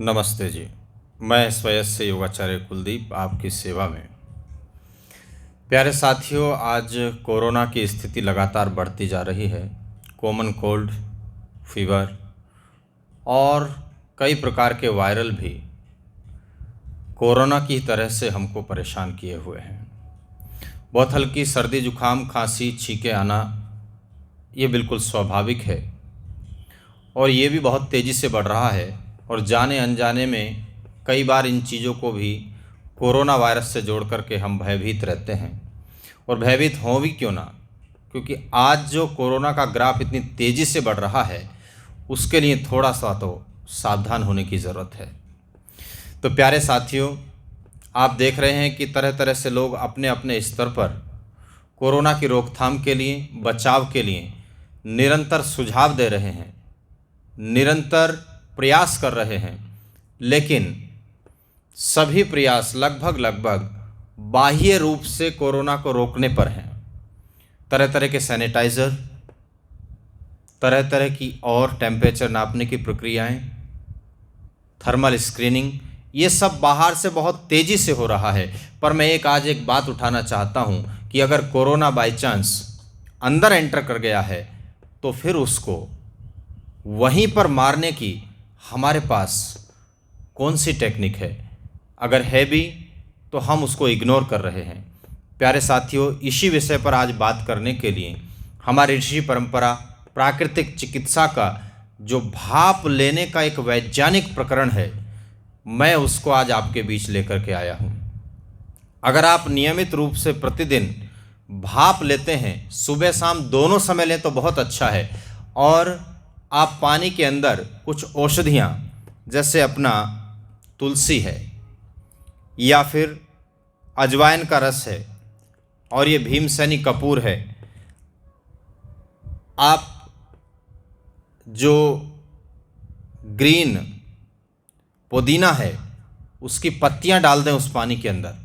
नमस्ते जी। मैं स्वयं से योगाचार्य कुलदीप आपकी सेवा में। प्यारे साथियों, आज कोरोना की स्थिति लगातार बढ़ती जा रही है। कॉमन कोल्ड, फीवर और कई प्रकार के वायरल भी कोरोना की तरह से हमको परेशान किए हुए हैं। बहुत हल्की सर्दी, जुखाम, खांसी, छींके आना ये बिल्कुल स्वाभाविक है और ये भी बहुत तेज़ी से बढ़ रहा है। और जाने अनजाने में कई बार इन चीज़ों को भी कोरोना वायरस से जोड़ करके हम भयभीत रहते हैं। और भयभीत हों भी क्यों ना, क्योंकि आज जो कोरोना का ग्राफ इतनी तेज़ी से बढ़ रहा है उसके लिए थोड़ा सा तो सावधान होने की ज़रूरत है। तो प्यारे साथियों, आप देख रहे हैं कि तरह तरह से लोग अपने अपने स्तर पर कोरोना की रोकथाम के लिए, बचाव के लिए निरंतर सुझाव दे रहे हैं, निरंतर प्रयास कर रहे हैं। लेकिन सभी प्रयास लगभग बाह्य रूप से कोरोना को रोकने पर हैं। तरह तरह के सैनिटाइज़र, तरह तरह की और टेम्परेचर नापने की प्रक्रियाएं, थर्मल स्क्रीनिंग, ये सब बाहर से बहुत तेज़ी से हो रहा है। पर मैं आज एक बात उठाना चाहता हूं कि अगर कोरोना बाई चांस अंदर एंटर कर गया है तो फिर उसको वहीं पर मारने की हमारे पास कौन सी टेक्निक है? अगर है भी तो हम उसको इग्नोर कर रहे हैं। प्यारे साथियों, इसी विषय पर आज बात करने के लिए हमारी ऋषि परंपरा प्राकृतिक चिकित्सा का जो भाप लेने का एक वैज्ञानिक प्रकरण है, मैं उसको आज आपके बीच लेकर के आया हूँ। अगर आप नियमित रूप से प्रतिदिन भाप लेते हैं, सुबह शाम दोनों समय लें तो बहुत अच्छा है। और आप पानी के अंदर कुछ औषधियाँ, जैसे अपना तुलसी है या फिर अजवाइन का रस है और ये भीमसेनी कपूर है, आप जो ग्रीन पुदीना है उसकी पत्तियां डाल दें उस पानी के अंदर।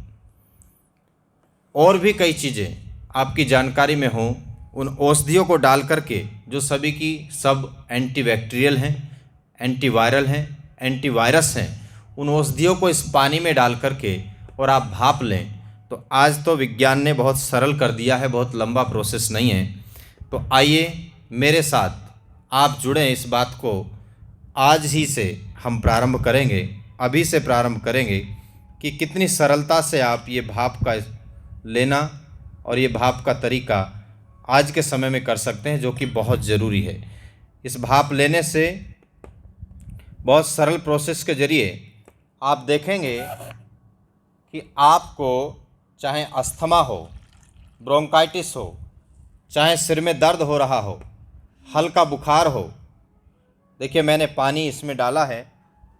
और भी कई चीज़ें आपकी जानकारी में हों, उन औषधियों को डाल करके, जो सभी की सब एंटीबैक्टीरियल हैं, एंटीवायरल हैं, एंटीवायरस हैं, उन औषधियों को इस पानी में डाल करके और आप भाप लें तो आज तो विज्ञान ने बहुत सरल कर दिया है, बहुत लंबा प्रोसेस नहीं है। तो आइए मेरे साथ आप जुड़ें, इस बात को आज ही से हम प्रारंभ करेंगे, अभी से प्रारंभ करेंगे कि कितनी सरलता से आप ये भाप का लेना और ये भाप का तरीका आज के समय में कर सकते हैं, जो कि बहुत ज़रूरी है। इस भाप लेने से बहुत सरल प्रोसेस के ज़रिए आप देखेंगे कि आपको चाहे अस्थमा हो, ब्रोंकाइटिस हो, चाहे सिर में दर्द हो रहा हो, हल्का बुखार हो, देखिए मैंने पानी इसमें डाला है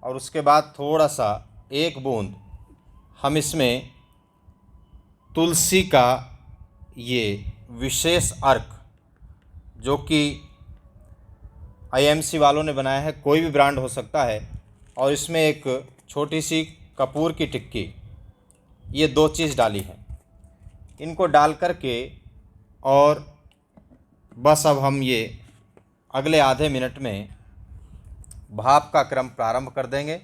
और उसके बाद थोड़ा सा एक बूंद हम इसमें तुलसी का ये विशेष अर्क, जो कि आईएमसी वालों ने बनाया है, कोई भी ब्रांड हो सकता है, और इसमें एक छोटी सी कपूर की टिक्की, ये दो चीज़ डाली है। इनको डाल करके और बस अब हम ये अगले आधे मिनट में भाप का क्रम प्रारंभ कर देंगे।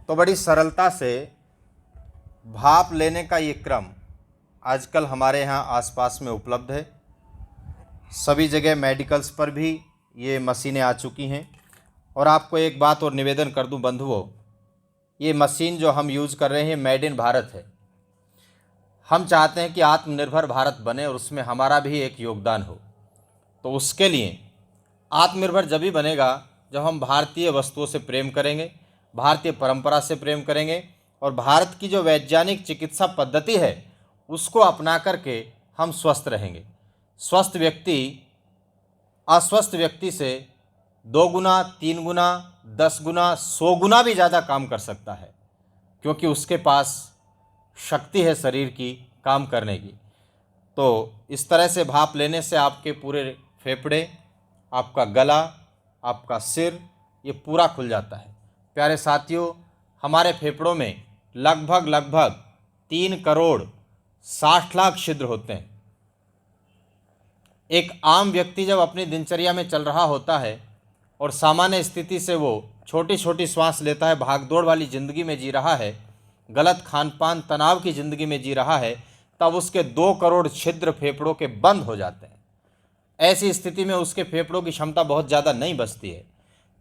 तो बड़ी सरलता से भाप लेने का ये क्रम आजकल हमारे यहाँ आसपास में उपलब्ध है। सभी जगह मेडिकल्स पर भी ये मशीनें आ चुकी हैं। और आपको एक बात और निवेदन कर दूं बंधुओं, ये मशीन जो हम यूज़ कर रहे हैं मेड इन भारत है। हम चाहते हैं कि आत्मनिर्भर भारत बने और उसमें हमारा भी एक योगदान हो। तो उसके लिए आत्मनिर्भर जब ही बनेगा जब हम भारतीय वस्तुओं से प्रेम करेंगे, भारतीय परंपरा से प्रेम करेंगे और भारत की जो वैज्ञानिक चिकित्सा पद्धति है उसको अपना करके हम स्वस्थ रहेंगे। स्वस्थ व्यक्ति अस्वस्थ व्यक्ति से 2 गुना, 3 गुना, 10 गुना, 100 गुना भी ज़्यादा काम कर सकता है, क्योंकि उसके पास शक्ति है शरीर की काम करने की। तो इस तरह से भाप लेने से आपके पूरे फेफड़े, आपका गला, आपका सिर, ये पूरा खुल जाता है। प्यारे साथियों, हमारे फेफड़ों में लगभग 3 करोड़ 60 लाख छिद्र होते हैं। एक आम व्यक्ति जब अपनी दिनचर्या में चल रहा होता है और सामान्य स्थिति से वो छोटी छोटी श्वास लेता है, भागदौड़ वाली ज़िंदगी में जी रहा है, गलत खान पान तनाव की ज़िंदगी में जी रहा है, तब उसके 2 करोड़ छिद्र फेफड़ों के बंद हो जाते हैं। ऐसी स्थिति में उसके फेफड़ों की क्षमता बहुत ज़्यादा नहीं बचती है।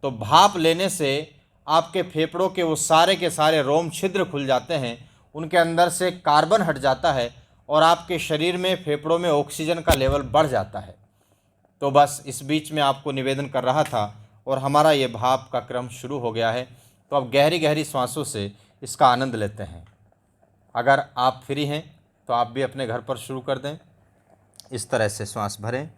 तो भाप लेने से आपके फेफड़ों के वो सारे के सारे रोम छिद्र खुल जाते हैं, उनके अंदर से कार्बन हट जाता है और आपके शरीर में फेफड़ों में ऑक्सीजन का लेवल बढ़ जाता है। तो बस इस बीच में आपको निवेदन कर रहा था और हमारा ये भाप का क्रम शुरू हो गया है। तो अब गहरी गहरी सांसों से इसका आनंद लेते हैं। अगर आप फ्री हैं तो आप भी अपने घर पर शुरू कर दें। इस तरह से श्वास भरें,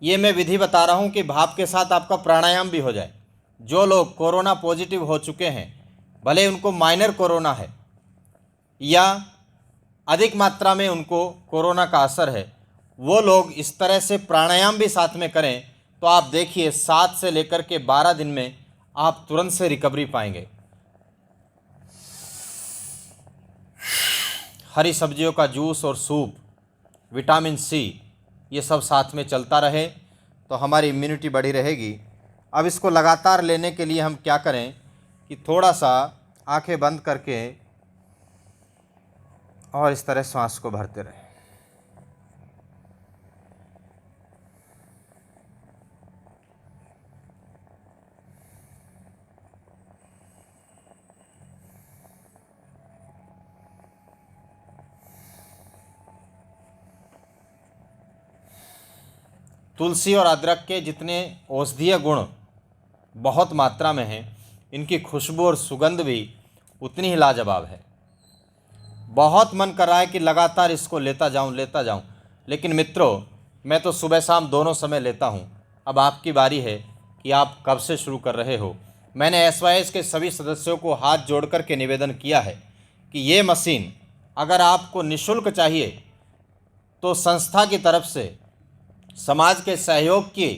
ये मैं विधि बता रहा हूँ कि भाप के साथ आपका प्राणायाम भी हो जाए। जो लोग कोरोना पॉजिटिव हो चुके हैं, भले उनको माइनर कोरोना है या अधिक मात्रा में उनको कोरोना का असर है, वो लोग इस तरह से प्राणायाम भी साथ में करें तो आप देखिए 7 से लेकर के 12 दिन में आप तुरंत से रिकवरी पाएंगे। हरी सब्जियों का जूस और सूप, विटामिन सी, ये सब साथ में चलता रहे तो हमारी इम्यूनिटी बढ़ी रहेगी। अब इसको लगातार लेने के लिए हम क्या करें कि थोड़ा सा आंखें बंद करके और इस तरह सांस को भरते रहें। तुलसी और अदरक के जितने औषधीय गुण बहुत मात्रा में हैं, इनकी खुशबू और सुगंध भी उतनी ही लाजवाब है। बहुत मन कर रहा है कि लगातार इसको लेता जाऊं, लेकिन मित्रों, मैं तो सुबह शाम दोनों समय लेता हूं। अब आपकी बारी है कि आप कब से शुरू कर रहे हो। मैंने SYS के सभी सदस्यों को हाथ जोड़ कर के निवेदन किया है कि ये मशीन अगर आपको निःशुल्क चाहिए तो संस्था की तरफ से समाज के सहयोग की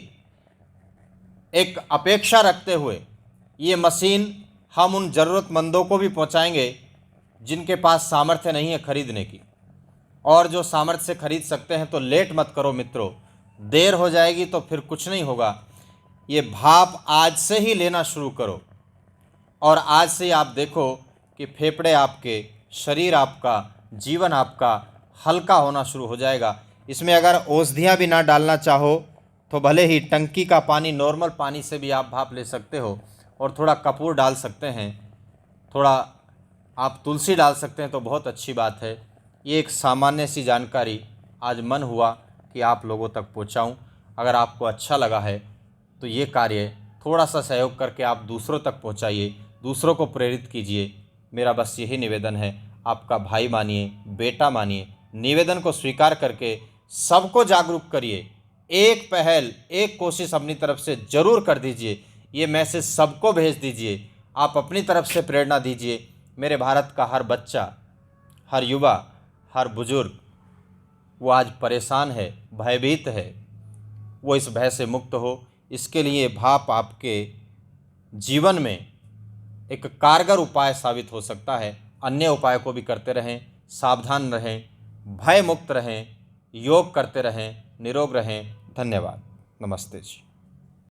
एक अपेक्षा रखते हुए ये मशीन हम उन ज़रूरतमंदों को भी पहुंचाएंगे जिनके पास सामर्थ्य नहीं है खरीदने की। और जो सामर्थ्य से खरीद सकते हैं तो लेट मत करो मित्रों, देर हो जाएगी तो फिर कुछ नहीं होगा। ये भाप आज से ही लेना शुरू करो और आज से ही आप देखो कि फेफड़े आपके, शरीर आपका, जीवन आपका हल्का होना शुरू हो जाएगा। इसमें अगर औषधियाँ भी ना डालना चाहो तो भले ही टंकी का पानी, नॉर्मल पानी से भी आप भाप ले सकते हो और थोड़ा कपूर डाल सकते हैं, थोड़ा आप तुलसी डाल सकते हैं तो बहुत अच्छी बात है। ये एक सामान्य सी जानकारी आज मन हुआ कि आप लोगों तक पहुंचाऊं। अगर आपको अच्छा लगा है तो ये कार्य थोड़ा सा सहयोग करके आप दूसरों तक पहुंचाइए, दूसरों को प्रेरित कीजिए। मेरा बस यही निवेदन है, आपका भाई मानिए, बेटा मानिए, निवेदन को स्वीकार करके सबको जागरूक करिए। एक पहल, एक कोशिश अपनी तरफ से ज़रूर कर दीजिए। ये मैसेज सबको भेज दीजिए। आप अपनी तरफ से प्रेरणा दीजिए। मेरे भारत का हर बच्चा, हर युवा, हर बुजुर्ग वो आज परेशान है, भयभीत है, वो इस भय से मुक्त हो। इसके लिए भाप आपके जीवन में एक कारगर उपाय साबित हो सकता है। अन्य उपाय को भी करते रहें, सावधान रहें, भय मुक्त रहें, योग करते रहें, निरोग रहें। धन्यवाद। नमस्ते जी।